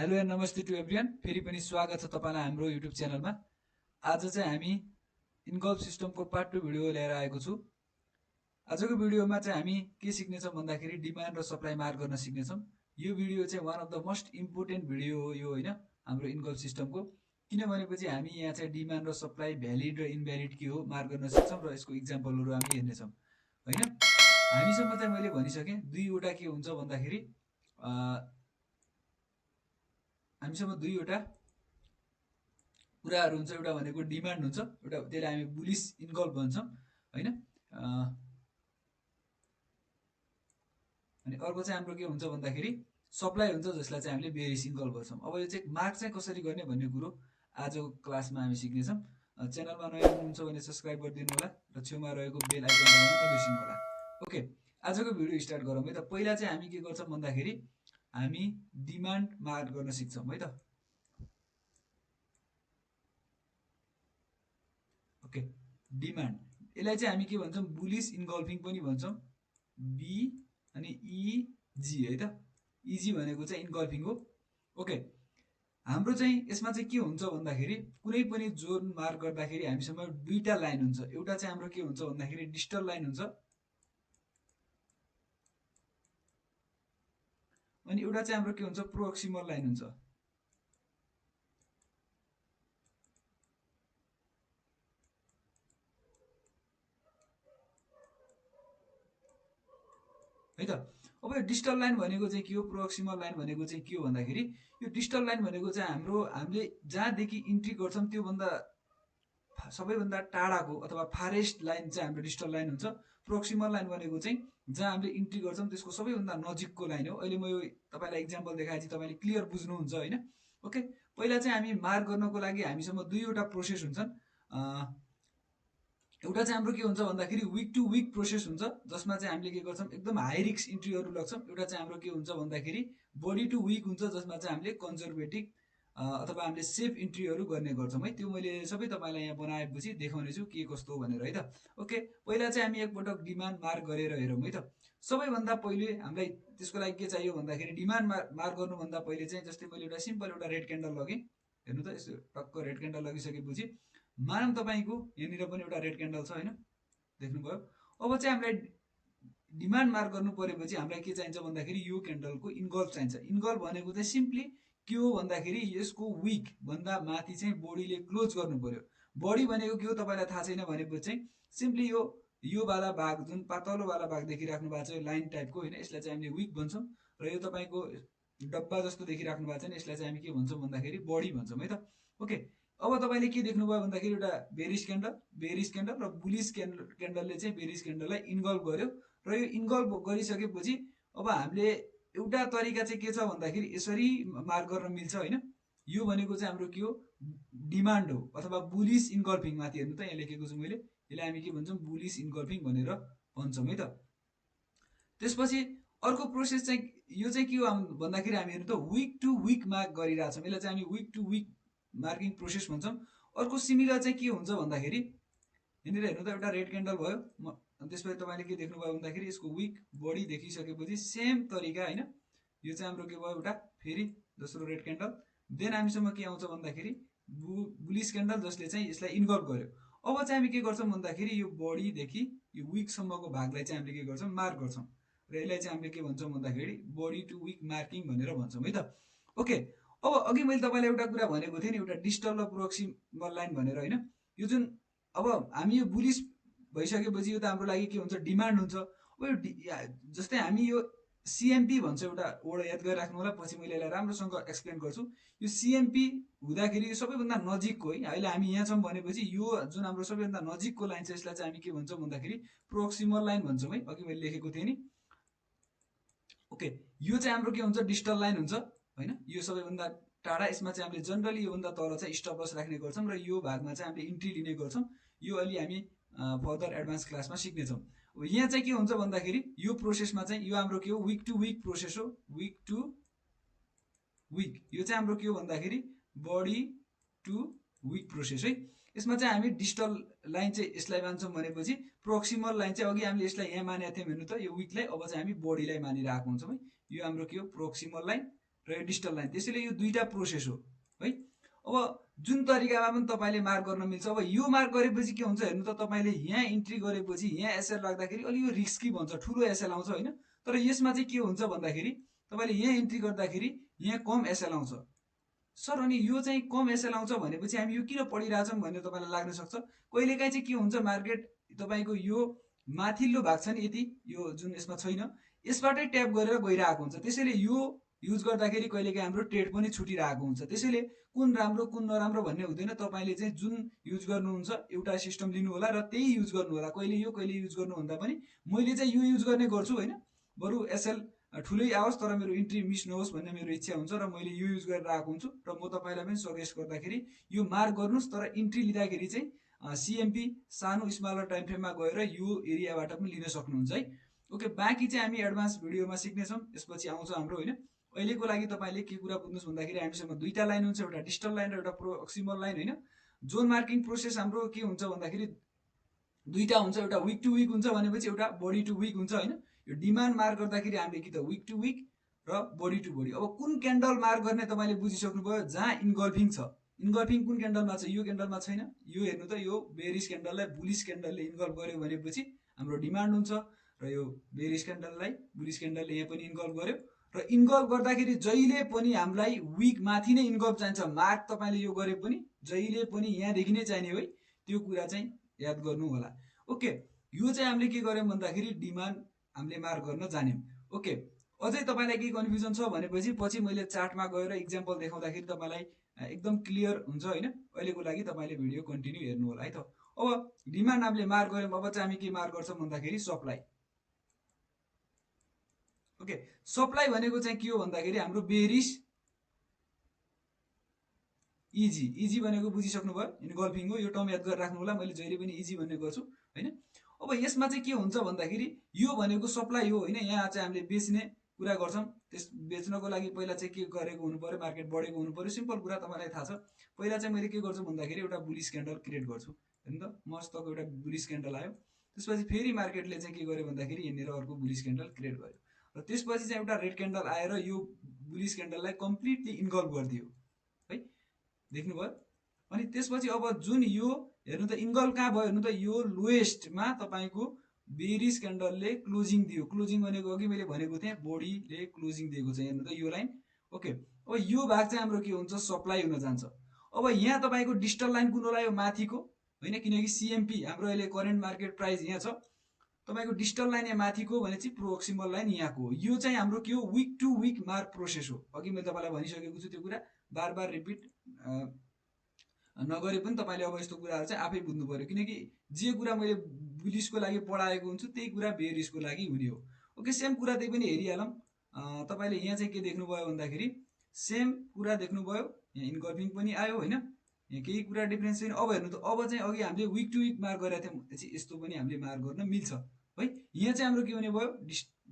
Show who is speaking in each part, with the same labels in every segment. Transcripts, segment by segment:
Speaker 1: Hello and नमस्ते to everyone. फेरि पनि स्वागत छ तपाईलाई हाम्रो युट्युब च्यानलमा। आज चाहिँ हामी इन्गल्फ सिस्टमको पार्ट 2 भिडियो लिएर आएको छु। आजको भिडियोमा चाहिँ हामी के सिक्नेछौँ भन्दाखेरि डिमान्ड र सप्लाई मार्क गर्न सिक्नेछौँ। यो भिडियो चाहिँ one of the most important video हो यो हैन हाम्रो इन्गल्फ सिस्टमको। किनभनेपछि हामी यहाँ चाहिँ डिमान्ड र सप्लाई भ्यालिड र इनभ्यालिड के हो मार्क गर्न सक्छौँ र यसको इक्जाम्पलहरु हामी हेर्नेछौँ हैन। हामीसम्म चाहिँ मैले भनिसके दुईवटा के हुन्छ भन्दाखेरि हामीसँग दुईवटा कुराहरु हुन्छ। एउटा भनेको डिमान्ड हुन्छ, एउटा त्यसलाई हामी बुलिश इन्गल्फ भन्छौं हैन। अनि अर्को चाहिँ हाम्रो के हुन्छ भन्दाखेरि सप्लाई हुन्छ, जसलाई चाहिँ हामीले बेरिश इन्गल्फ भन्छौं। अब यो चाहिँ मार्क चाहिँ कसरी गर्ने भन्ने कुरो आजको क्लासमा हामी सिक्नेछौँ। च्यानलमा नयाँ हुनुहुन्छ भने सब्स्क्राइब गरिदिनु होला र छेउमा रहेको बेल आइकन दबाउन नबिर्सिनु होला। ओके, आजको भिडियो स्टार्ट गरौँ है त। पहिला चाहिँ हामी के गर्छौं भन्दाखेरि हामी डिमान्ड मार्क गर्न सिक्छौं है त। ओके, डिमान्ड यसलाई चाहिँ हामी के भन्छौं बुलिश इन्गल्फिङ पनि भन्छौं। बी अनि इजी है त। इजी भनेको चाहिँ इन्गल्फिङ हो। ओके, हाम्रो चाहिँ यसमा चाहिँ के हुन्छ भन्दाखेरि कुनै पनि जोन मार्क गर्दाखेरि हामीसँग दुईटा लाइन हुन्छ। एउटा चाहिँ हाम्रो के हुन्छ भन्दाखेरि डिस्टल लाइन हुन्छ अनि एउटा चाहिँ हाम्रो के हुन्छ प्रोक्सिमल लाइन हुन्छ है त। अब यो डिस्टल लाइन भनेको चाहिँ के हो, प्रोक्सिमल लाइन भनेको चाहिँ के हो भन्दाखेरि यो डिस्टल लाइन भनेको चाहिँ हामीले जहाँदेखि इन्ट्री गर्छौं त्यो भन्दा सबैभन्दा टाढाको अथवा फारेस्ट लाइन चाहिँ हाम्रो डिस्टल लाइन हुन्छ। प्रोक्सिमल लाइन भनेको चाहिँ जहाँ हामीले इन्ट्री गर्छौं त्यसको सबैभन्दा नजिकको लाइन हो। अहिले म यो तपाईलाई एक्जाम्पल देखाएपछि तपाईले क्लियर बुझ्नुहुन्छ हैन। ओके, पहिला चाहिँ हामी मार्क गर्नको लागि हामीसँग दुईवटा प्रोसेस हुन्छन्। एउटा चाहिँ हाम्रो के हुन्छ भन्दाखेरि विक टु विक प्रोसेस हुन्छ, जसमा चाहिँ हामीले के गर्छौं एकदम हाई रिस्क इन्ट्रीहरु लग्छौं। एउटा चाहिँ हाम्रो के हुन्छ भन्दाखेरि बडी टु विक हुन्छ, जसमा चाहिँ हामीले कन्जर्भेटिभ अथवा हामीले सेफ इन्ट्रीहरु गर्ने गर्छौं है। त्यो मैले सबै तपाईलाई यहाँ बनाएपछि देखाउने छु के कस्तो भनेर है त। ओके, पहिला चाहिँ हामी एकपटक डिमान्ड मार्क गरेर हेरौं है त। सबैभन्दा पहिले हामीलाई त्यसको लागि के चाहियो भन्दाखेरि डिमान्ड मार्क गर्नु भन्दा पहिले चाहिँ जस्तै मैले एउटा सिम्पल एउटा रेड क्यान्डल लगे। हेर्नु त, यसो टक्क रेड क्यान्डल लगिसकेपछि मानौं तपाईको यहाँनिर पनि एउटा रेड क्यान्डल छ हैन, देख्नुभयो। अब चाहिँ हामीलाई डिमान्ड मार्क गर्नु परेपछि हामीलाई के चाहिन्छ भन्दाखेरि यो क्यान्डलको इन्गल्फ चाहिन्छ। इन्गल्फ भनेको चाहिँ सिम्पली के हो भन्दाखेरि यसको विक भन्दा माथि चाहिँ बडीले क्लोज गर्नु पर्यो। बडी भनेको के हो तपाईलाई थाहा छैन भनेपछि चाहिँ सिम्पली यो वाला भाग जुन पातलो वाला भाग देखिराख्नु भएको छ यो लाइन टाइपको हैन, यसलाई चाहिँ हामीले विक भन्छौं। र यो तपाईको डब्बा जस्तो देखिराख्नु भएको छ नि, यसलाई चाहिँ हामी के भन्छौं भन्दाखेरि बडी भन्छौं है त। ओके, अब तपाईले के देख्नुभयो भन्दाखेरि एउटा बेरिश क्यान्डल र बुलिश क्यान्डलले चाहिँ बेरिश क्यान्डललाई इन्गल्फ गर्यो। र यो इन्गल्फ गरिसकेपछि अब हामीले एउटा तरिका चाहिँ के छ भन्दाखेरि यसरी मार्क गर्न मिल्छ हैन। यो भनेको चाहिँ हाम्रो के हो डिमान्ड हो अथवा बुलिश इन्गल्फिङ। माथि हेर्नु त यहाँ लेखेको छु मैले, यसलाई हामी के भन्छौं बुलिश इन्गल्फिङ भनेर भन्छौं है त। त्यसपछि अर्को प्रोसेस चाहिँ यो चाहिँ के हो भन्दाखेरि हामी हेर्नु त विक टु विक मार्क गरिरहेछौं। यसलाई चाहिँ हामी week to week marking process भन्छौं। अर्को सिमिलर चाहिँ के हुन्छ भन्दाखेरि यहाँनिर हेर्नु त एउटा रेड क्यान्डल भयो, त्यसपछि तपाईले के देख्नुभयो भन्दाखेरि यसको विक बडी देखिसकेपछि सेम तरिका हैन, यो चाहिँ हाम्रो के भयो एउटा फेरि दोस्रो रेड क्यान्डल। देन हामीसँग के आउँछ भन्दाखेरि बुलिश क्यान्डल, जसले चाहिँ यसलाई इन्गल्फ गर्यो। अब चाहिँ हामी के गर्छौं भन्दाखेरि यो बडी देखि यो विक सम्मको भागलाई चाहिँ हामीले के गर्छौं मार्क गर्छौं। र यसलाई चाहिँ हामीले के भन्छौं भन्दाखेरि बडी टु विक मार्किङ भनेर भन्छौं है त। ओके, अब अघि मैले तपाईलाई एउटा कुरा भनेको थिएँ नि, एउटा डिस्टल र प्रोक्सिमल लाइन भनेर हैन। यो जुन अब हामी यो बुलिश भइसकेपछि यो त हाम्रो लागि के हुन्छ डिमान्ड हुन्छ। अब यो जस्तै हामी यो सीएमपी भन्छ एउटा वर्ड याद गरिराख्नु होला, पछि मैले यसलाई राम्रोसँग एक्सप्लेन गर्छु। यो सीएमपी हुँदाखेरि यो सबैभन्दा नजिकको है, अहिले हामी यहाँ छौं भनेपछि यो जुन हाम्रो सबैभन्दा नजिकको लाइन छ यसलाई चाहिँ हामी के भन्छौं भन्दाखेरि प्रोक्सिमल लाइन भन्छौं है, अघि मैले लेखेको थिएँ नि। ओके, यो चाहिँ हाम्रो के हुन्छ डिस्टल लाइन हुन्छ हैन, यो सबैभन्दा टाढा। यसमा चाहिँ हामीले जनरली योभन्दा तल चाहिँ स्टप लस राख्ने गर्छौं र यो भागमा चाहिँ हामीले इन्ट्री लिने गर्छौं। यो अलि हामी फर्दर एडभान्स क्लासमा सिक्नेछौं। यहाँ चाहिँ के हुन्छ भन्दाखेरि यो प्रोसेसमा चाहिँ यो हाम्रो के हो विक टु विक प्रोसेस हो, विक टु विक। यो चाहिँ हाम्रो के हो भन्दाखेरि बडी टु विक प्रोसेस है। यसमा चाहिँ हामी डिस्टल लाइन चाहिँ यसलाई मान्छौं भनेपछि प्रोक्सिमल लाइन चाहिँ अघि हामीले यसलाई यहाँ मानेका थियौं हेर्नु त यो विकलाई, अब चाहिँ हामी बडीलाई मानिरहेको हुन्छौं है। यो हाम्रो के हो प्रोक्सिमल लाइन र यो डिजिटल लाइन। त्यसैले यो दुईटा प्रोसेस हो है। अब जुन तरिकामा पनि तपाईँले मार्क गर्न मिल्छ। अब यो मार्क गरेपछि के हुन्छ हेर्नु त, तपाईँले यहाँ इन्ट्री गरेपछि यहाँ एसएल राख्दाखेरि अलि यो रिस्की भन्छ, ठुलो एसएल आउँछ होइन। तर यसमा चाहिँ के हुन्छ भन्दाखेरि तपाईँले यहाँ इन्ट्री गर्दाखेरि यहाँ कम एसएल आउँछ। सर अनि यो चाहिँ कम एसएल आउँछ भनेपछि हामी यो किन पढिरहेछौँ भन्ने तपाईँलाई लाग्न सक्छ। कहिलेकाहीँ चाहिँ के हुन्छ, मार्केट तपाईँको यो माथिल्लो भाग छ नि, यति यो जुन यसमा छैन, यसबाटै ट्याप गरेर गइरहेको हुन्छ। त्यसैले यो युज गर्दाखेरि कहिलेकाहीँ हाम्रो ट्रेड पनि छुटिरहेको हुन्छ। त्यसैले कुन राम्रो कुन नराम्रो भन्ने हुँदैन। तपाईँले चाहिँ जुन युज गर्नुहुन्छ एउटा सिस्टम लिनु होला र त्यही युज गर्नु होला। कहिले यो कहिले युज गर्नुभन्दा पनि मैले चाहिँ यो युज गर्ने गर्छु होइन। बरु एसएल ठुलै आओस् तर मेरो इन्ट्री मिस नहोस् भन्ने मेरो इच्छा हुन्छ र मैले यो युज गरेर आएको हुन्छु। र म तपाईँलाई पनि सजेस्ट गर्दाखेरि यो मार्क गर्नुहोस्, तर इन्ट्री लिँदाखेरि चाहिँ सिएमपी सानो स्मलर टाइम फ्रेममा गएर यो एरियाबाट पनि लिन सक्नुहुन्छ है। ओके, बाँकी चाहिँ हामी एडभान्स भिडियोमा सिक्नेछौँ, यसपछि आउँछ हाम्रो होइन। अहिलेको लागि तपाईँले के कुरा बुझ्नुहोस् भन्दाखेरि हामीसँग दुईटा लाइन हुन्छ, एउटा डिजिटल लाइन र एउटा प्रोक्सिमल लाइन होइन। जोन मार्किङ प्रोसेस हाम्रो के हुन्छ भन्दाखेरि दुईटा हुन्छ, एउटा विक टु विक हुन्छ भनेपछि एउटा बडी टु विक हुन्छ होइन। यो डिमान्ड मार्क गर्दाखेरि हामीले कि त विक टु विक र बडी टु बडी। अब कुन क्यान्डल मार्क गर्ने तपाईँले बुझिसक्नुभयो, जहाँ इन्गल्फिङ छ। इन्गल्फिङ कुन क्यान्डलमा छ, यो क्यान्डलमा छैन। यो हेर्नु त, यो बेरिस क्यान्डललाई बुलिस क्यान्डलले इन्गल्फ गर्यो भनेपछि हाम्रो डिमान्ड हुन्छ, र यो बेरिस क्यान्डललाई बुलिस क्यान्डलले यहाँ पनि इन्गल्फ गर्यो। र इन्गल्फ गर्दाखेरि जहिले पनि हामीलाई विक माथि नै इन्गल्फ चाहिन्छ। मार्क तपाईँले यो गरे पनि जहिले पनि यहाँदेखि नै चाहिने है, त्यो कुरा चाहिँ याद गर्नु होला। ओके, यो चाहिँ हामीले के गर्यौँ भन्दाखेरि डिमान्ड हामीले मार्क गर्न जान्यौँ। ओके, अझै तपाईँलाई केही कन्फ्युजन छ भनेपछि पछि मैले चार्टमा गएर इक्जाम्पल देखाउँदाखेरि तपाईँलाई एकदम क्लियर हुन्छ होइन। अहिलेको लागि तपाईँले भिडियो कन्टिन्यू हेर्नु होला है त। अब डिमान्ड हामीले मार्क गऱ्यौँ, अब चाहिँ हामी के मार्क गर्छौँ भन्दाखेरि सप्लाई। ओके, सप्लाई भनेको चाहिँ के हो भन्दाखेरि हाम्रो बेरिस इजी। इजी भनेको बुझिसक्नु भयो, इन्गल्फिङ हो। यो टर्म याद गरेर राख्नु होला, मैले जहिले पनि इजी भन्ने गर्छु होइन। अब यसमा चाहिँ के हुन्छ भन्दाखेरि यो भनेको सप्लाई हो होइन। यहाँ चाहिँ हामीले बेच्ने कुरा गर्छौँ। त्यस बेच्नको लागि पहिला चाहिँ के गरेको हुनु पर्यो, मार्केट बढेको हुनु पर्यो। सिम्पल कुरा तपाईँलाई थाहा छ। पहिला चाहिँ मैले के गर्छु भन्दाखेरि एउटा बुलिस क्यान्डल क्रिएट गर्छु हेर्नु त, मस्तको एउटा बुलिस क्यान्डल आयो। त्यसपछि फेरि मार्केटले चाहिँ के गर्यो भन्दाखेरि यहाँनिर अर्को बुलिस क्यान्डल क्रिएट गर्यो, र त्यसपछि चाहिँ एउटा रेड क्यान्डल आएर यो बुलिस क्यान्डललाई कम्प्लिटली इन्गल्फ गरिदियो है, देख्नुभयो। अनि त्यसपछि अब जुन यो हेर्नु त इन्गल्फ कहाँ भयो हेर्नु त, यो लोएस्टमा तपाईँको बेरिस क्यान्डलले क्लोजिङ दियो। क्लोजिङ भनेको अघि मैले भनेको थिएँ बडीले क्लोजिङ दिएको छ, हेर्नु त यो लाइन। ओके, अब यो भाग चाहिँ हाम्रो के हुन्छ, सप्लाई हुन जान्छ। अब यहाँ तपाईँको डिजिटल लाइन कुन होला, यो माथिको होइन, किनकि सिएमपी हाम्रो अहिले करेन्ट मार्केट प्राइस यहाँ छ। तपाईँको डिजिटल लाइन यहाँ माथिको भनेपछि प्रोक्सिमल लाइन यहाँको हो। यो चाहिँ हाम्रो के हो, week to week mark process हो। अघि मैले तपाईँलाई भनिसकेको छु, त्यो कुरा बार बार रिपिट नगरे पनि तपाईँले अब यस्तो कुराहरू चाहिँ आफै बुझ्नु पर्यो, किनकि जे कुरा मैले बुलिसको लागि पढाएको हुन्छु त्यही कुरा बेरिसको लागि हुने हो। ओके, सेम कुरा त्यही पनि हेरिहालौँ। तपाईँले यहाँ चाहिँ के देख्नुभयो भन्दाखेरि सेम कुरा देख्नुभयो, यहाँ इन्गल्फिङ पनि आयो होइन, यहाँ केही कुरा डिफ्रेन्स छैन। अब हेर्नु त, अब चाहिँ अघि हामीले विक टु विक मार्क गरेका थियौँ, यस्तो पनि हामीले मार्क गर्न मिल्छ है। यहाँ चाहिँ हाम्रो के हुने भयो,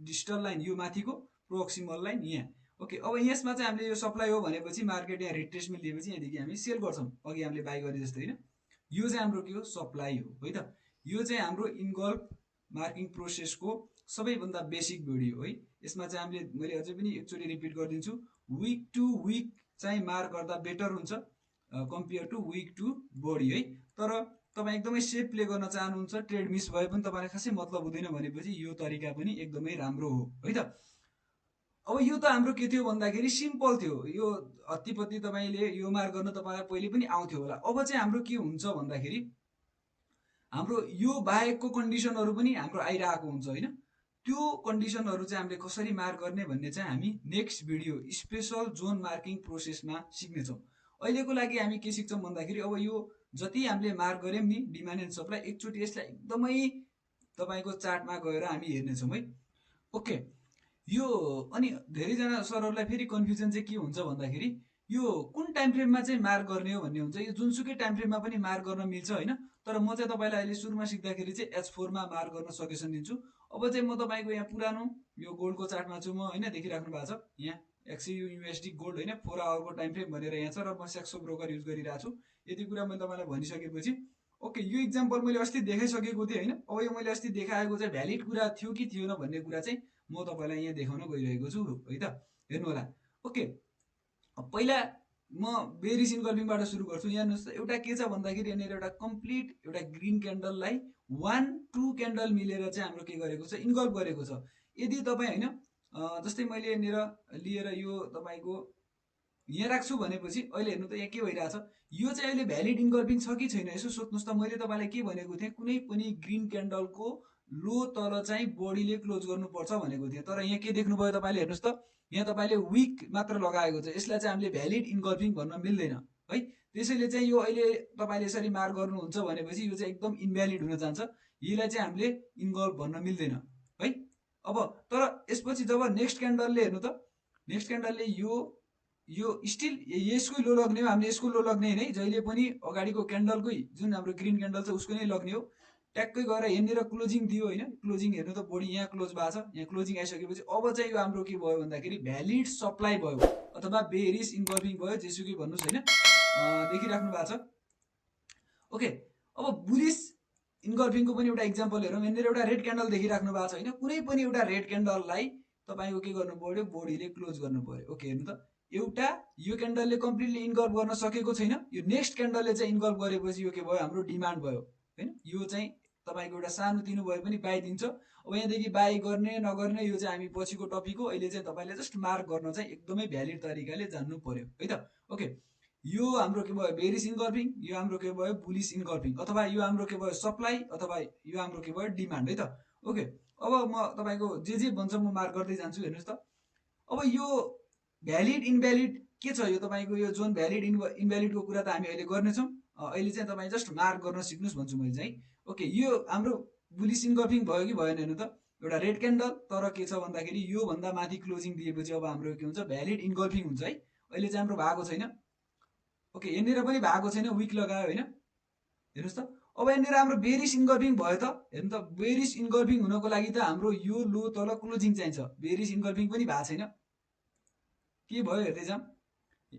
Speaker 1: डिजिटल लाइन यो माथिको, प्रोक्सिमल लाइन यहाँ। ओके, अब यसमा चाहिँ हामीले यो सप्लाई हो भनेपछि मार्केट यहाँ रिट्रेसमेन्ट लिएपछि यहाँदेखि हामी सेल गर्छौँ, अघि हामीले बाई गरे जस्तो होइन। यो चाहिँ हाम्रो के हो, सप्लाई हो है त। यो चाहिँ हाम्रो इन्गल्फ मार्किङ प्रोसेसको सबैभन्दा बेसिक भिडियो है। यसमा चाहिँ हामीले, मैले अझै पनि एकचोटि रिपिट गरिदिन्छु, विक टु विक चाहिँ मार्क गर्दा बेटर हुन्छ compare to week to body है। तर तपाईँ एकदमै सेफ प्ले गर्न चाहनुहुन्छ, ट्रेड मिस भए पनि तपाईँलाई खासै मतलब हुँदैन भनेपछि यो तरिका पनि एकदमै राम्रो हो है त। अब यो त हाम्रो के थियो भन्दाखेरि सिम्पल थियो, यो हत्तीपत्ती तपाईँले यो मार्क गर्न तपाईँलाई पहिले पनि आउँथ्यो होला। अब चाहिँ हाम्रो के हुन्छ भन्दाखेरि हाम्रो यो बाहेकको कन्डिसनहरू पनि हाम्रो आइरहेको हुन्छ होइन। त्यो कन्डिसनहरू चाहिँ हामीले कसरी मार्क गर्ने भन्ने चाहिँ हामी next video special zone marking प्रोसेसमा सिक्नेछौँ। अहिलेको लागि हामी के सिक्छौँ भन्दाखेरि अब यो जति हामीले मार्क गऱ्यौँ नि डिमान्ड एन्ड सप्लाई, एकचोटि यसलाई एकदमै तपाईँको चार्टमा गएर हामी हेर्नेछौँ है। ओके, यो अनि धेरैजना सरहरूलाई फेरि कन्फ्युजन चाहिँ के हुन्छ भन्दाखेरि यो कुन टाइम फ्रेममा चाहिँ मार्क गर्ने हो भन्ने हुन्छ। यो जुनसुकै टाइम फ्रेममा पनि मार्क गर्न मिल्छ होइन। तर म चाहिँ तपाईँलाई अहिले सुरुमा सिक्दाखेरि चाहिँ H4मा मार्क गर्न सजेसन दिन्छु। अब चाहिँ म तपाईँको यहाँ पुरानो यो गोल्डको चार्टमा छु म होइन, देखिराख्नु भएको छ यहाँ XAU/USD गोल्ड होइन, 4 आवरको टाइम फ्रेम भनेर यहाँ छ, र म सेक्सो ब्रोकर युज गरिरहेको छु। यति कुरा मैले तपाईँलाई भनिसकेपछि ओके, यो इक्जाम्पल मैले अस्ति देखाइसकेको थिएँ होइन। अब यो मैले अस्ति देखाएको चाहिँ भ्यालिड कुरा थियो कि थिएन भन्ने कुरा चाहिँ म तपाईँलाई यहाँ देखाउन गइरहेको छु है त। हेर्नु होला, ओके, पहिला म बेरिस इन्गल्फिङबाट सुरु गर्छु। यहाँ हेर्नुहोस् त, एउटा के छ भन्दाखेरि यहाँनिर एउटा कम्प्लिट एउटा ग्रिन क्यान्डललाई 1-2 क्यान्डल मिलेर चाहिँ हाम्रो के गरेको छ, इन्गल्फ गरेको छ। यदि तपाईँ होइन जस्तै मैले यहाँनिर लिएर यो तपाईँको यहाँ राख्छु भनेपछि अहिले हेर्नु त यहाँ के भइरहेछ, यो चाहिँ अहिले भ्यालिड इन्गल्फिङ छ कि छैन यसो सोध्नुहोस् त। मैले तपाईँलाई के भनेको थिएँ, कुनै पनि ग्रिन क्यान्डलको लो तल चाहिँ बडीले क्लोज गर्नुपर्छ भनेको थिएँ। तर यहाँ के देख्नुभयो तपाईँले, हेर्नुहोस् त, यहाँ तपाईँले विक मात्र लगाएको छ। यसलाई चाहिँ हामीले भ्यालिड इन्गल्फिङ भन्न मिल्दैन है। त्यसैले चाहिँ यो अहिले तपाईँले यसरी मार्क गर्नुहुन्छ भनेपछि यो चाहिँ एकदम इन्भ्यालिड हुन जान्छ। यसलाई चाहिँ हामीले इन्गल्फ भन्न मिल्दैन है। अब तर यसपछि जब नेक्स्ट क्यान्डलले हेर्नु त, नेक्स्ट क्यान्डलले यो स्टिल यसकै लो लग्ने हो, हामीले यसको लो लग्ने होइन है। जहिले पनि अगाडिको क्यान्डलकै जुन हाम्रो ग्रिन क्यान्डल छ उसको नै लग्ने हो। ट्याक्कै गएर यहाँनिर क्लोजिङ दियो होइन, क्लोजिङ हेर्नु त बढी यहाँ क्लोज भएको छ। यहाँ क्लोजिङ आइसकेपछि अब चाहिँ यो हाम्रो के भयो भन्दाखेरि भ्यालिड सप्लाई भयो अथवा बेरिस इन्गल्फिङ भयो, जेसुकै भन्नुहोस् होइन। देखिराख्नु भएको छ। ओके, अब बुलिस इन्गल्फिङको पनि एउटा इक्जाम्पल हेरौँ। यहाँनिर एउटा रेड क्यान्डल देखिराख्नु भएको छ होइन। कुनै पनि एउटा रेड क्यान्डललाई तपाईँको के गर्नु पर्यो, बडीले क्लोज गर्नु पर्यो। ओके, हेर्नु त, एउटा यो क्यान्डलले कम्प्लिटली इन्गल्फ गर्न सकेको छैन। यो नेक्स्ट क्यान्डलले चाहिँ इन्गल्फ गरेपछि यो के भयो, हाम्रो डिमान्ड भयो होइन। यो चाहिँ तपाईँको एउटा सानोतिनो भए पनि बाई दिन्छ। अब यहाँदेखि बाई गर्ने नगर्ने यो चाहिँ हामी पछिको टपिक हो। अहिले चाहिँ तपाईँले जस्ट मार्क गर्न चाहिँ एकदमै भ्यालिड तरिकाले जान्नु पर्यो है त। ओके, यो हाम्रो के भयो, बेरिस इन्गल्फिङ, यो हाम्रो के भयो, बुलिस इन्गल्फिङ, अथवा यो हाम्रो के भयो, सप्लाई, अथवा यो हाम्रो के भयो, डिमान्ड है त। ओके, अब म तपाईँको जे भन्छ म मार्क गर्दै जान्छु। हेर्नुहोस् त, अब यो भ्यालिड इनभ्यालिड के छ, यो तपाईँको यो जोन भ्यालिड इनभ्यालिडको कुरा त हामी अहिले गर्नेछौँ। अहिले चाहिँ तपाईँ जस्ट मार्क गर्न सिक्नुहोस् भन्छु मैले चाहिँ। ओके, यो हाम्रो बुलिस इन्गल्फिङ भयो कि भएन हेर्नु त। एउटा रेड क्यान्डल, तर के छ भन्दाखेरि योभन्दा माथि क्लोजिङ दिएपछि अब हाम्रो के हुन्छ, भ्यालिड इन्गल्फिङ हुन्छ है। अहिले चाहिँ हाम्रो भएको छैन। ओके, यहाँनिर पनि भएको छैन, विक लगायो होइन। हेर्नुहोस् त, अब यहाँनिर हाम्रो बेरिस इन्गल्फिङ भयो त। हेर्नु त, बेरिस इन्गल्फिङ हुनको लागि त हाम्रो यो लो तल क्लोजिङ चाहिन्छ। बेरिस इन्गल्फिङ पनि भएको छैन, के भयो हेर्दै जाऊँ।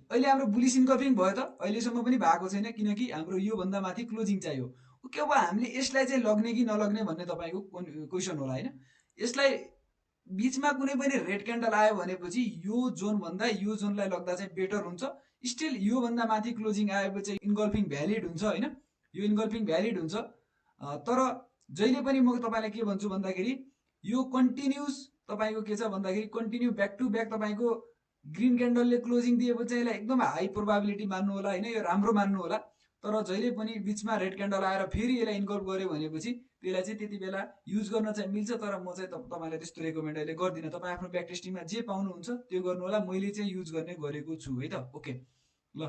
Speaker 1: अहिले हाम्रो बुलिस इन्गल्फिङ भयो त, अहिलेसम्म पनि भएको छैन, किनकि हाम्रो योभन्दा माथि क्लोजिङ चाहियो। ओके, अब हामीले यसलाई चाहिँ लग्ने कि नलग्ने भन्ने तपाईँको क्वेसन होला होइन। यसलाई बिचमा कुनै पनि रेड क्यान्डल आयो भनेपछि यो जोनभन्दा यो जोनलाई लग्दा चाहिँ बेटर हुन्छ। स्टिल योभन्दा माथि क्लोजिङ आएपछि इन्गल्फिङ भ्यालिड हुन्छ होइन, यो इन्गल्फिङ भ्यालिड हुन्छ। तर जहिले पनि म तपाईँलाई के भन्छु भन्दाखेरि यो कन्टिन्युस तपाईँको के छ भन्दाखेरि कन्टिन्यू ब्याक टु ब्याक तपाईँको ग्रिन क्यान्डलले क्लोजिङ दिएपछि चाहिँ यसलाई एकदम हाई प्रोबाबिलिटी मान्नु होला होइन, यो राम्रो मान्नु होला। तर जहिले पनि बिचमा रेड क्यान्डल आएर फेरि यसलाई इन्गल्फ गर्यो भनेपछि त्यसलाई चाहिँ त्यति बेला युज गर्न चाहिँ मिल्छ। तर म चाहिँ तपाईँलाई त्यस्तो रेकमेन्ड अहिले गर्दिनँ। तपाईँ आफ्नो ब्याक टेस्टिङमा जे पाउनुहुन्छ त्यो गर्नु होला। मैले चाहिँ युज गर्ने गरेको छु है त। ओके, ल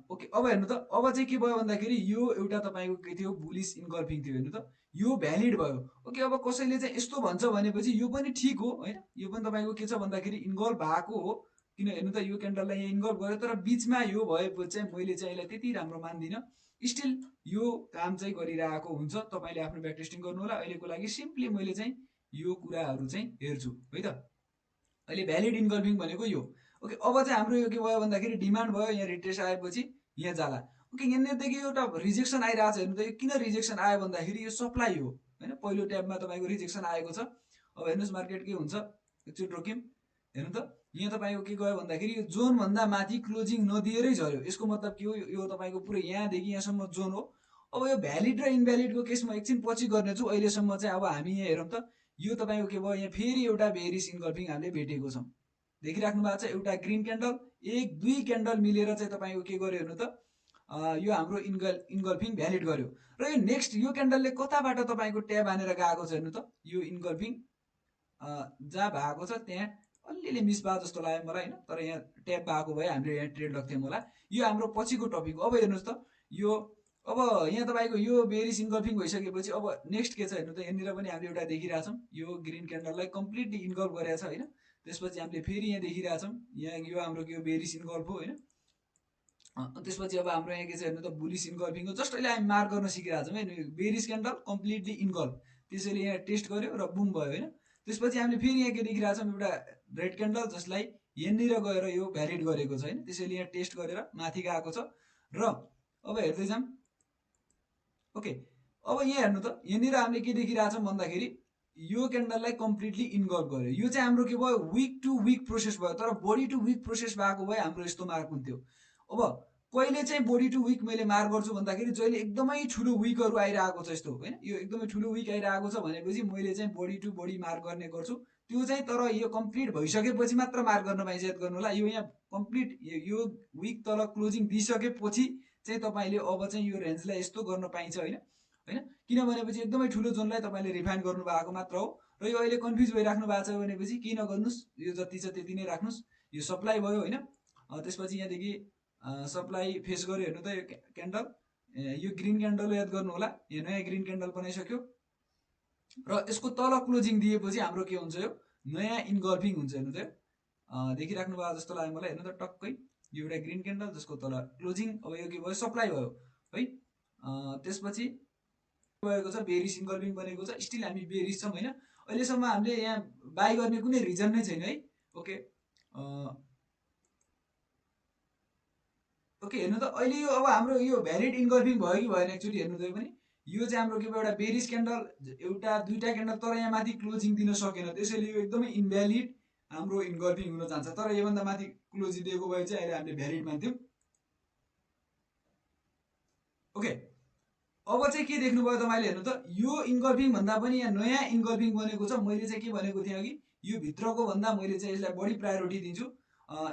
Speaker 1: ओके, अब हेर्नु त, अब चाहिँ के भयो भन्दाखेरि यो एउटा तपाईँको के थियो, बुलिस इन्गल्फिङ थियो। हेर्नु त, यो भ्यालिड भयो। ओके, अब कसैले चाहिँ यस्तो भन्छ भनेपछि यो पनि ठिक हो होइन। यो पनि तपाईँको के छ भन्दाखेरि इन्गल्फ भएको हो, किन हेर्नु त, यो क्यान्डललाई यहाँ इन्गल्फ गर्यो, तर बिचमा यो भएपछि चाहिँ मैले चाहिँ यसलाई त्यति राम्रो मान्दिनँ। स्टिल यो काम चाहिँ गरिरहेको हुन्छ। तपाईँले आफ्नो ब्याक टेस्टिङ गर्नु होला। अहिलेको लागि सिम्पली मैले चाहिँ यो कुराहरू चाहिँ हेर्छु है त। अहिले भ्यालिड इन्गल्फिङ भनेको यो। ओके, अब चाहिँ हाम्रो यो के भयो भन्दाखेरि डिमान्ड भयो। यहाँ रिट्रेस आएपछि यहाँ जाला। ओके, यहाँनिरदेखि एउटा रिजेक्सन आइरहेको छ। हेर्नु त, यो किन रिजेक्सन आयो भन्दाखेरि यो सप्लाई हो होइन। पहिलो ट्याबमा तपाईँको रिजेक्सन आएको छ। अब हेर्नुहोस् मार्केट के हुन्छ, एकचोटि रोक्यौँ। हेर्नु त, यहाँ तपाईँको के गयो भन्दाखेरि यो जोनभन्दा माथि क्लोजिङ नदिएरै झऱ्यो। यसको मतलब के हो, यो तपाईँको पुरै यहाँदेखि यहाँसम्म जोन हो। अब यो भ्यालिड र इनभ्यालिडको केसमा एकछिन पछि गर्नेछु। अहिलेसम्म चाहिँ अब हामी यहाँ हेरौँ त, यो तपाईँको के भयो, यहाँ फेरि एउटा बेरिस इन्गल्फिङ हामीले भेटेको छौँ। देखिराख्नु भएको छ, एउटा ग्रिन क्यान्डल, 1-2 क्यान्डल मिलेर चाहिँ तपाईँको के गर्यो हेर्नु त, यो हाम्रो इन्गल्फिङ भ्यालिड गर्यो। र यो नेक्स्ट यो क्यान्डलले कताबाट तपाईँको ट्याब हानेर गएको छ हेर्नु त, यो इन्गल्फिङ जहाँ भएको छ त्यहाँ अलिअलि मिस भयो जस्तो लाग्यो मलाई होइन। तर यहाँ ट्याब भएको भए हामीले यहाँ ट्रेड लग्थ्यौँ होला। यो हाम्रो पछिको टपिक हो। अब हेर्नुहोस् त, यो अब यहाँ तपाईँको यो बेरिस इन्गल्फिङ भइसकेपछि अब नेक्स्ट के छ हेर्नु त, यहाँनिर पनि हामीले एउटा देखिरहेछौँ, यो ग्रिन क्यान्डललाई कम्प्लिटली इन्गल्फ गरेको छ होइन। त्यसपछि हामीले फेरि यहाँ देखिरहेछौँ, यहाँ यो हाम्रो के हो, बेरिस इन्गल्फ हो होइन। त्यसपछि अब हाम्रो यहाँ के छ हेर्नु त, बुलिस इन्गल्फिङ हो। जस्ट अहिले हामी मार्क गर्न सिकिरहेछौँ है। बेरिस क्यान्डल कम्प्लिटली इन्गल्फ, त्यसैले यहाँ टेस्ट गर्यो र बुम भयो होइन। त्यसपछि हामीले फेरि यहाँ के देखिरहेछौँ, एउटा रेड क्यान्डल जसलाई यहाँनिर गएर यो भ्यालिड गरेको छ होइन। त्यसैले यहाँ टेस्ट गरेर माथि गएको छ। र अब हेर्दै जाऊँ। ओके, अब यहाँ हेर्नु त, यहाँनिर हामीले के देखिरहेछौँ भन्दाखेरि यो क्यान्डललाई कम्प्लिटली इन्गल्भ गर्यो। यो चाहिँ हाम्रो के भयो, विक टु विक प्रोसेस भयो। तर बडी टु विक प्रोसेस भएको भए हाम्रो यस्तो मार्क हुन्थ्यो। अब कहिले चाहिँ बडी टु विक मैले मार्क गर्छु भन्दाखेरि जहिले एकदमै ठुलो विकहरू आइरहेको छ यस्तो होइन, यो एकदमै ठुलो विक आइरहेको छ भनेपछि मैले चाहिँ बडी टु बडी मार्क गर्ने गर्छु। त्यो चाहिँ तर यो कम्प्लिट भइसकेपछि मात्र मार्क गर्न पाइन्छ, याद गर्नु होला। यो यहाँ कम्प्लिट यो विक तल क्लोजिङ दिइसकेपछि चाहिँ तपाईँले अब चाहिँ यो रेन्जलाई यस्तो गर्न पाइन्छ होइन होइन, किनभनेपछि एकदमै ठुलो जोनलाई तपाईँले रिफाइन गर्नुभएको मात्र हो। र यो अहिले कन्फ्युज भइराख्नु भएको छ भनेपछि केही नगर्नुहोस्, यो जति छ त्यति नै राख्नुहोस्। यो सप्लाई भयो होइन, त्यसपछि यहाँदेखि सप्लाई फेस गर्यो हेर्नु त यो क्यान्डल, यो ग्रिन क्यान्डल याद गर्नु होला, यो नयाँ ग्रिन क्यान्डल बनाइसक्यो र यसको तल क्लोजिङ दिएपछि हाम्रो के हुन्छ, यो नयाँ इन्गल्फिङ हुन्छ। हेर्नु त देखिराख्नु भएको जस्तो लाग्यो मलाई। हेर्नु त टक्कै यो एउटा ग्रिन क्यान्डल जसको तल क्लोजिङ, अब यो के भयो, सप्लाई भयो है। त्यसपछि भएको छ बेरिस इन्गल्फिङ बनेको छ, स्टिल हामी बेरिस छौँ होइन। अहिलेसम्म हामीले यहाँ बाई गर्ने कुनै रिजन नै छैन है। ओके ओके हेर्नु त अहिले यो अब हाम्रो यो भ्यालिड इन्गल्फिङ भयो कि भएन एक्चुअली हेर्नु त पनि यो चाहिँ हाम्रो के भयो, एउटा बेरिस क्यान्डल, एउटा दुईटा क्यान्डल, तर यहाँ माथि क्लोजिङ दिन सकेन, त्यसैले यो एकदमै इनभ्यालिड हाम्रो इन्गल्फिङ हुन जान्छ। तर योभन्दा माथि क्लोजिङ दिएको भए चाहिँ अहिले हामीले भ्यालिड मान्थ्यौँ। ओके अब चाहिँ के देख्नुभयो तपाईँले, हेर्नु त यो इन्गल्फिङ भन्दा पनि यहाँ नयाँ इन्गल्फिङ बनेको छ। मैले चाहिँ के भनेको थिएँ अघि, यो भित्रको भन्दा मैले चाहिँ यसलाई बढी प्रायोरिटी दिन्छु।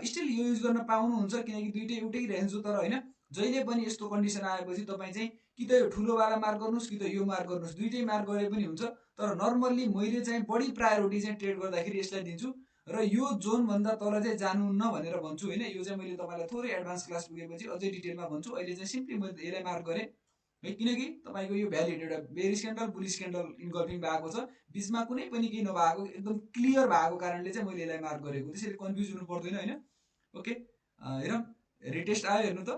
Speaker 1: स्टिल यो युज गर्न पाउनुहुन्छ किनकि दुइटै एउटै रेन्ज हो। तर होइन, जहिले पनि यस्तो कन्डिसन आएपछि तपाईँ चाहिँ कि त यो ठुलोवाला मार्क गर्नुहोस् कि त यो मार्क गर्नुहोस्, दुइटै मार्क गरे पनि हुन्छ। तर नर्मल्ली मैले चाहिँ बढी प्रायोरिटी चाहिँ ट्रेड गर्दाखेरि यसलाई दिन्छु र यो जोनभन्दा तल चाहिँ जानुहुन्न भनेर भन्छु होइन। यो चाहिँ मैले तपाईँलाई थोरै एडभान्स क्लास पुगेपछि अझै डिटेलमा भन्छु। अहिले चाहिँ सिम्पली मैले यसलाई मार्क गरेँ है, किनकि तपाईँको यो भ्यालिड एउटा बेरिस क्यान्डल बुलिस क्यान्डल इन्गल्फिङ भएको छ, बिचमा कुनै पनि केही नभएको एकदम क्लियर भएको कारणले चाहिँ मैले यसलाई मार्क गरेको, त्यसरी कन्फ्युज हुनु पर्दैन होइन। ओके हेरौँ, रिटेस्ट आयो हेर्नु त,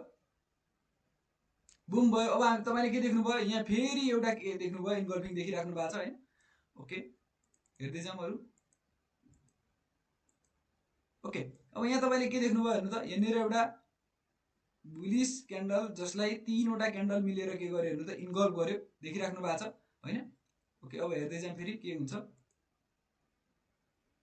Speaker 1: बुम भयो। अब तपाईँले के देख्नुभयो, यहाँ फेरि एउटा के देख्नुभयो, इन्गल्फिङ देखिराख्नु भएको छ होइन। ओके हेर्दै जाउँ अरू। ओके अब यहाँ तपाईँले के देख्नुभयो हेर्नु त, यहाँनिर एउटा बुलिस क्यान्डल जसलाई तीनवटा क्यान्डल मिलेर के गर्यो हेर्नु त, इन्गल्भ गर्यो, देखिराख्नु भएको छ होइन। ओके अब हेर्दै जाउँ फेरि के हुन्छ।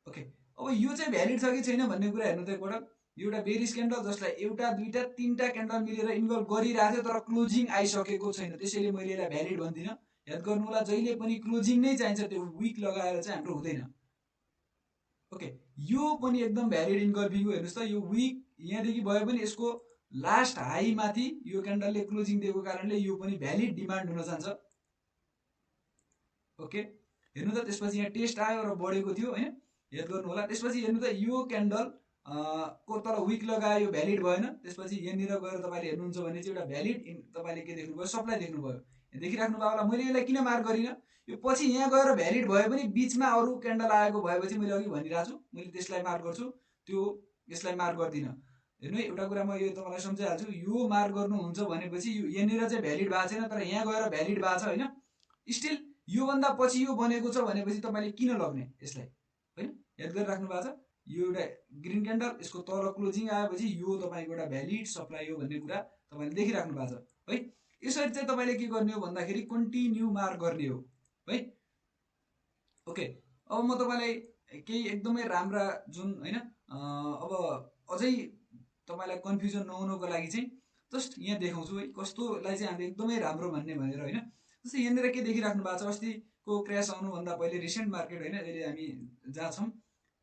Speaker 1: ओके अब यो चाहिँ भ्यालिड छ कि छैन भन्ने कुरा हेर्नु त एकपल्ट। एउटा बेरिस क्यान्डल जसलाई एउटा दुईटा तीनटा क्यान्डल मिलेर इन्गल्भ गरिरहेको थियो तर क्लोजिङ आइसकेको छैन, त्यसैले मैले यसलाई भ्यालिड भन्दिनँ। याद गर्नु होला, जहिले पनि क्लोजिङ नै चाहिन्छ, त्यो विक लगाएर चाहिँ हाम्रो हुँदैन। ओके यो पनि एकदम भ्यालिड इन्गल्फिङ हो। हेर्नुहोस् त यो विक यहाँदेखि भयो पनि यसको लास्ट हाई माथि यो क्यान्डलले क्लोजिङ दिएको कारणले यो पनि भ्यालिड डिमान्ड हुन जान्छ। ओके हेर्नु त, त्यसपछि यहाँ टेस्ट आयो र बढेको थियो होइन, याद गर्नु होला। त्यसपछि हेर्नु त यो क्यान्डल को तल विक लगायो, यो भ्यालिड भएन। त्यसपछि यहाँनिर गएर तपाईँले हेर्नुहुन्छ भने चाहिँ एउटा भ्यालिड तपाईँले के देख्नुभयो, सप्लाई देख्नुभयो, देखिराख्नु भयो होला। मैले यसलाई किन मार्क गरिनँ, यो पछि यहाँ गएर भ्यालिड भयो भने बिचमा अरू क्यान्डल आएको भएपछि मैले अघि भनिरहेको छु, मैले त्यसलाई मार्क गर्छु, त्यो यसलाई मार्क गर्दिनँ। हेर्नु है, एउटा कुरा म यो तपाईँलाई सम्झाइहाल्छु, यो मार्क गर्नुहुन्छ भनेपछि यो यहाँनिर चाहिँ भ्यालिड भएको छैन तर यहाँ गएर भ्यालिड भएको छ होइन। स्टिल योभन्दा पछि यो बनेको छ भनेपछि तपाईँले किन लग्ने यसलाई होइन, याद गरिराख्नु भएको छ। यो एउटा ग्रिन क्यान्डल, यसको तल क्लोजिङ आएपछि यो तपाईँको एउटा भ्यालिड सप्लाई हो भन्ने कुरा तपाईँले देखिराख्नु भएको छ है। यसरी चाहिँ तपाईँले के गर्ने हो भन्दाखेरि कन्टिन्यू मार्क गर्ने हो है। ओके अब म तपाईँलाई केही एकदमै राम्रा जुन होइन, अब अझै तपाईँलाई कन्फ्युजन नहुनुको लागि चाहिँ जस्ट यहाँ देखाउँछु है, कस्तोलाई चाहिँ हामीले एकदमै राम्रो भन्ने भनेर होइन। जस्तै यहाँनिर के देखिराख्नु भएको छ, अस्तिको क्र्यास आउनुभन्दा पहिले रिसेन्ट मार्केट होइन, अहिले हामी जहाँ छौँ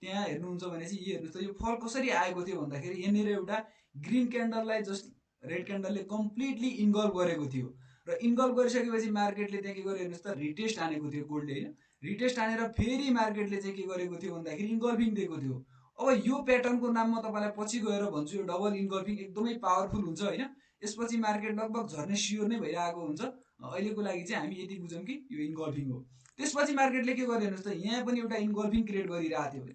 Speaker 1: त्यहाँ हेर्नुहुन्छ भने चाहिँ हेर्नुहोस् त यो फल कसरी आएको थियो भन्दाखेरि यहाँनिर एउटा ग्रिन क्यान्डललाई जस्ट रेड क्यान्डलले कम्प्लिटली इन्गल्भ गरेको थियो र इन्गल्भ गरिसकेपछि मार्केटले त्यहाँ के गर्यो हेर्नुहोस् त, रिटेस्ट हानेको थियो गोल्डले होइन। रिटेस्ट हानेर फेरि मार्केटले चाहिँ के गरेको थियो भन्दाखेरि इन्गल्भिङ दिएको थियो। अब यो प्याटर्नको नाम म तपाईँलाई पछि गएर भन्छु, यो डबल इन्गल्भिङ एकदमै पावरफुल हुन्छ होइन। यसपछि मार्केट लगभग झर्ने स्योर नै भइरहेको हुन्छ। अहिलेको लागि चाहिँ हामी यति बुझौँ कि यो इन्गल्भिङ हो। त्यसपछि मार्केटले के गर्यो हेर्नुहोस् त, यहाँ पनि एउटा इन्गल्भिङ क्रिएट गरिरहेको थियो,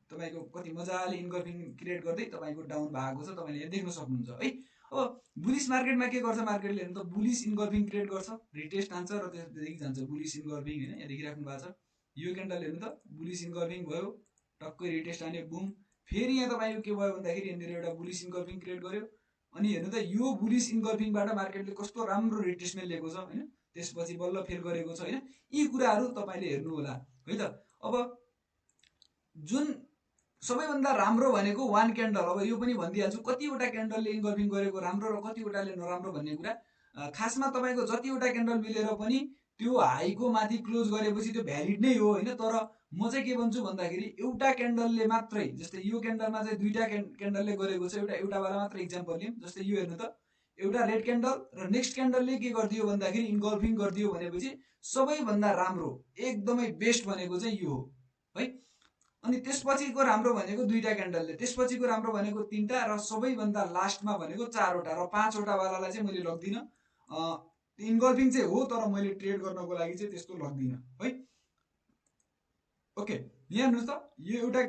Speaker 1: तपाईँको कति मजाले इन्गल्फिङ क्रिएट गर्दै तपाईँको डाउन भएको छ, तपाईँले यहाँ देख्न सक्नुहुन्छ है। अब बुलिस मार्केटमा के गर्छ मार्केटले हेर्नु त, बुलिस इन्गल्फिङ क्रिएट गर्छ, रिटेस्ट हान्छ र त्यसदेखि जान्छ बुलिस इन्गल्फिङ होइन। यहाँ देखिराख्नु भएको छ यो क्यान्डल हेर्नु त, बुलिस इन्गल्फिङ भयो, टक्कै रिटेस्ट हान्यो, बुम, फेरि यहाँ तपाईँको के भयो भन्दाखेरि यहाँनिर एउटा बुलिस इन्गल्फिङ क्रिएट गर्यो। अनि हेर्नु त यो बुलिस इन्गल्फिङबाट मार्केटले कस्तो राम्रो रिट्रेसमेन्ट लिएको छ होइन। त्यसपछि बल्ल फेल गरेको छ हैन। यी कुराहरू तपाईले हेर्नु होला है त। अब जुन सबैभन्दा राम्रो भनेको वान क्यान्डल, अब यो पनि भनिदिइहाल्छु कतिवटा क्यान्डलले इन्गल्फिङ गरेको राम्रो र कतिवटाले नराम्रो भन्ने कुरा। खासमा तपाईको जतिवटा क्यान्डल मिलेर पनि त्यो हाईको माथि क्लोज गरेपछि त्यो भ्यालिड नै हो हैन। तर म चाहिँ के भन्छु भन्दाखेरि एउटा क्यान्डलले मात्रै, जस्तै यो क्यान्डलमा चाहिँ दुईटा क्यान्डलले गरेको छ, एउटावाला मात्र इक्जाम्पल लिउँ। जस्तै यो हेर्नु त, एउटा रेड क्यान्डल र नेक्स्ट क्यान्डलले के गरिदियो भन्दाखेरि इन्गल्फिङ गरिदियो भनेपछि सबैभन्दा राम्रो एकदमै बेस्ट भनेको चाहिँ यो हो है। अनि त्यसपछिको राम्रो भनेको दुईटा क्यान्डलले, त्यसपछिको राम्रो भनेको तीनटा, र सबैभन्दा लास्टमा भनेको चारवटा र पाँचवटा वालालाई चाहिँ मैले लग्दिनँ। इन्गल्फिङ चाहिँ हो तर मैले ट्रेड गर्नको लागि चाहिँ त्यस्तो लग्दिनँ है। ओके, यहाँ हेर्नुहोस् त, यो एउटा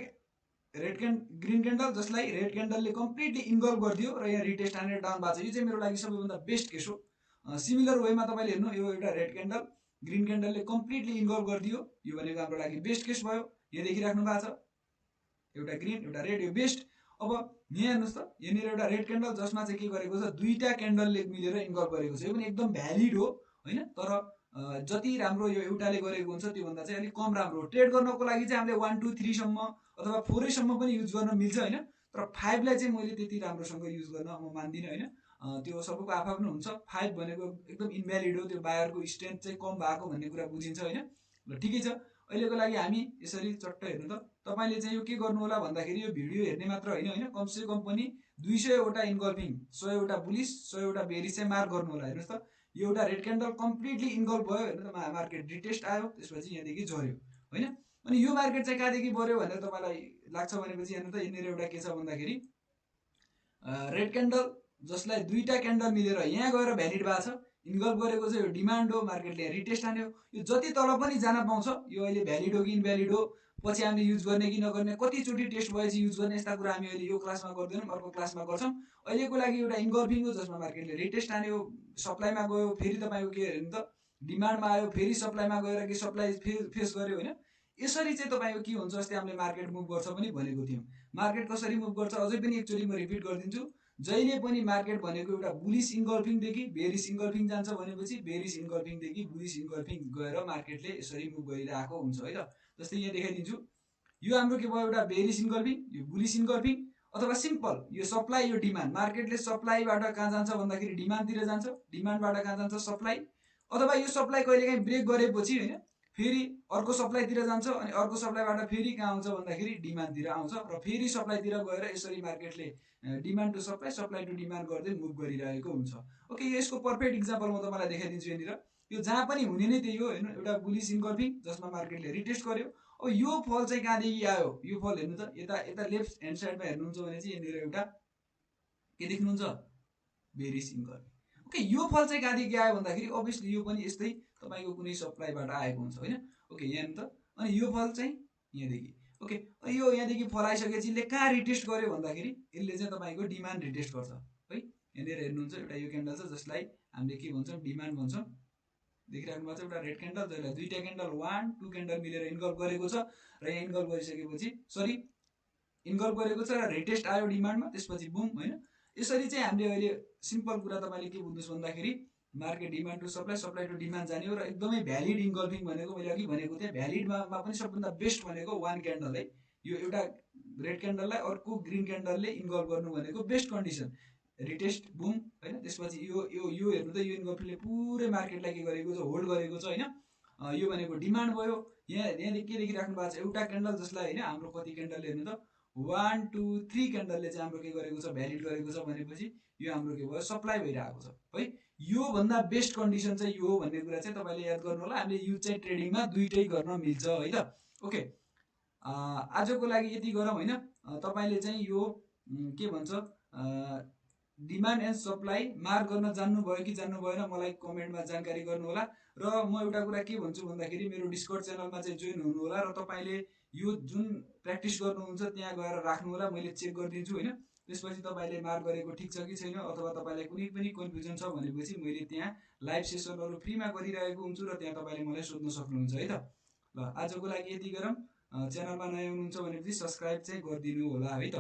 Speaker 1: ग्रीन क्यान्डल जसलाई रेड क्यान्डलले कम्प्लिटली इन्गल्फ गरिदियो र यहाँ रिटेस्ट हानेर डाउन भएको छ। यो चाहिँ मेरो लागि सबैभन्दा बेस्ट केस हो। सिमिलर वेमा तपाईँले हेर्नु, यो एउटा red candle green क्यान्डलले completely engulf गरिदियो, यो भनेको हाम्रो लागि बेस्ट केस भयो। यहाँ देखिराख्नु भएको छ एउटा ग्रीन एउटा रेड, यो बेस्ट। अब यहाँ हेर्नुहोस् त, यहाँनिर एउटा रेड क्यान्डल जसमा चाहिँ के गरेको छ, दुईटा क्यान्डलले मिलेर इन्गल्फ गरेको छ। यो पनि एकदम भ्यालिड हो हैन। तर जति राम्रो यो एउटाले गरेको हुन्छ त्योभन्दा चाहिँ अलिक कम राम्रो हो। ट्रेड गर्नको लागि चाहिँ हामीले 1 2 3 सम्म अथवा 4 सम्म पनि युज गर्न मिल्छ हैन। तर 5 लाई चाहिँ मैले त्यति राम्रोसँग युज गर्न म मान्दिनँ हैन। त्यो सबैको आफ्नो हुन्छ। 5 भनेको एकदम इन्भ्यालिड हो, त्यो बायरको स्ट्रेन्थ चाहिँ कम भएको भन्ने कुरा बुझिन्छ हैन। ल ठिकै छ, अहिलेको लागि हामी यसरी चट्ट हेर्नु त। तपाईले चाहिँ यो के गर्नु होला भन्दाखेरि यो भिडियो हेर्ने मात्र हैन हैन, कम से कम पनि 200 वटा इन्गल्फिङ, 100 वटा बुलिश, 100 वटा बेरिश चाहिँ मार्क गर्नु होला। हेर्नुस् त, यो एउटा रेड क्यान्डल कम्प्लिटली इन्गल्फ भयो हेर्नु त, मार्केट रिटेस्ट आयो, त्यसपछि यहाँदेखि झर्यो हैन। अनि यो मार्केट चाहिँ कहाँदेखि बढ्यो भनेर तपाईलाई लाग्छ भनेपछि हेर्नु त, यहाँनिर एउटा के छ भन्दाखेरि रेड क्यान्डल जसलाई दुईटा क्यान्डल मिलेर यहाँ गएर भ्यालिड भएको छ, इन्गल्फ गरेको चाहिँ यो डिमान्ड हो, मार्केटले रिटेस्ट हान्यो। यो जति तल पनि जान पाउँछ, यो अहिले भ्यालिड हो कि इनभ्यालिड हो, पछि हामीले युज गर्ने कि नगर्ने, कतिचोटि टेस्ट भएपछि युज गर्ने, यस्ता कुरा हामी अहिले यो क्लासमा गर्दैनौँ, अर्को क्लासमा गर्छौँ। अहिलेको लागि एउटा इन्गल्फिङ हो जसमा मार्केटले रिटेस्ट हान्यो, सप्लाईमा गयो, फेरि तपाईँको के हेर्नु त, डिमान्डमा आयो, फेरि सप्लाईमा गएर कि सप्लाई फेस गर्यो हैन। यसरी चाहिँ तपाईँको के हुन्छ, अस्ति हामीले मार्केट मुभ गर्छ पनि भनेको थियौँ। मार्केट कसरी मुभ गर्छ अझै पनि एकचोटि म रिपिट गरिदिन्छु। जहिले पनि मार्केट भनेको एउटा बुलिश इन्गल्फिङदेखि बेरिश इन्गल्फिङ जान्छ भनेपछि बेरिश इन्गल्फिङदेखि बुलिश इन्गल्फिङ गएर मार्केटले यसरी मुभ गरिरहेको हुन्छ है त। जस्तै यहाँ देखाइदिन्छु, यो हाम्रो के भयो, एउटा बेरिश इन्गल्फिङ, यो बुलिश इन्गल्फिङ, अथवा सिम्पल यो सप्लाई यो डिमान्ड। मार्केटले सप्लाईबाट कहाँ जान्छ भन्दाखेरि डिमान्डतिर जान्छ, डिमान्डबाट कहाँ जान्छ सप्लाई, अथवा यो सप्लाई कहिलेकाहीँ ब्रेक गरेपछि हैन फेरि अर्को सप्लाईतिर जान्छ, अनि अर्को सप्लाईबाट फेरि कहाँ आउँछ भन्दाखेरि डिमान्डतिर आउँछ, र फेरि सप्लाईतिर गएर यसरी मार्केटले demand to supply, supply to demand गर्दै मुभ गरिरहेको हुन्छ। ओके, यसको पर्फेक्ट इक्जाम्पल म तपाईँलाई देखाइदिन्छु। यहाँनिर यो जहाँ पनि हुने नै त्यही हो हेर्नु, एउटा बुलिश इन्गल्फिङ जसमा मार्केटले रिटेस्ट गर्यो। अब यो फल चाहिँ कहाँदेखि आयो, यो फल हेर्नु त, यता लेफ्ट ह्यान्ड साइडमा हेर्नुहुन्छ भने चाहिँ यहाँनिर एउटा के देख्नुहुन्छ, बेरिश इन्गल्फिङ। ओके, यो फल चाहिँ कहाँदेखि आयो भन्दाखेरि अभियसली यो पनि यस्तै तपाईँको कुनै सप्लाईबाट आएको हुन्छ हैन। ओके, यहाँ हेर्नु त, अनि यो फल चाहिँ यहाँदेखि। ओके, यो यहाँदेखि फलाइसकेपछि यसले कहाँ रिटेस्ट गर्यो भन्दाखेरि यसले चाहिँ तपाईँको डिमान्ड रिटेस्ट गर्छ है। यहाँनिर हेर्नुहुन्छ एउटा यो क्यान्डल छ जसलाई हामीले के भन्छौँ, डिमान्ड भन्छौँ। देखिराख्नु भएको छ एउटा रेड क्यान्डल जसलाई दुईटा क्यान्डल 1 2 क्यान्डल मिलेर इन्गल्फ गरेको छ, र यहाँ इन्गल्फ गरिसकेपछि इन्गल्फ गरेको छ र रिटेस्ट आयो डिमान्डमा, त्यसपछि बुम हैन। यसरी चाहिँ हामीले अहिले सिम्पल कुरा तपाईले के बुझ्नुस् भन्दाखेरि market demand to supply, supply to demand जाने हो, र एकदमै भ्यालिड इन्गल्फिङ भनेको मैले अघि भनेको थिएँ, भ्यालिडमा पनि सबभन्दा बेस्ट भनेको वान क्यान्डल है। यो एउटा रेड क्यान्डललाई अर्को ग्रीन क्यान्डलले इन्गल्फ गर्नु भनेको बेस्ट कन्डिसन, रिटेस्ट बुम हैन। त्यसपछि यो यो यो हेर्नु त, यो इन्गल्फले पुरै मार्केटलाई के गरेको छ, होल्ड गरेको छ हैन। यो भनेको डिमान्ड भयो। यहाँ के देखिराख्नु भएको छ, एउटा क्यान्डल जसलाई हैन हाम्रो कति क्यान्डलले हेर्नु त, 1 2 3 क्यान्डलले चाहिँ हाम्रो के गरेको छ, भ्यालिड गरेको छ भनेपछि यो हाम्रो के भयो, सप्लाई भइरहेको छ है। यो भन्दा बेस्ट कन्डिसन चाहिँ यो हो भन्ने कुरा चाहिँ तपाईले याद गर्नु होला। हामीले युज चाहिँ ट्रेडिङमा दुईटै गर्न मिल्छ है त। ओके, आजको लागि यति गरौँ हैन। तपाईले चाहिँ यो के भन्छ, डिमान्ड एन्ड सप्लाई मार्क गर्न जान्नु भयो कि जान्नु भएन मलाई कमेन्टमा जानकारी गर्नु होला। र म एउटा कुरा के भन्छु भन्दाखेरि मेरो डिस्कर्ड च्यानलमा चाहिँ जोइन हुनु होला, र तपाईले यो जुन प्र्याक्टिस गर्नुहुन्छ त्यहाँ गएर राख्नु होला, मैले चेक गरिदिन्छु हैन। त्यसपछि तपाईले मार्क गरेको ठिक छ कि छैन, अथवा तपाईलाई कुनै पनि कन्फ्युजन छ भनेपछि मैले त्यहाँ लाइभ सेसनहरु फ्रीमा गरिरहेको हुन्छु, र त्यहाँ तपाईले मलाई सोध्न सक्नुहुन्छ है त। ल आजको लागि यति गरौँ। च्यानलमा नयाँ हुनुहुन्छ भनेपछि सब्स्क्राइब चाहिँ गरिदिनु होला है त।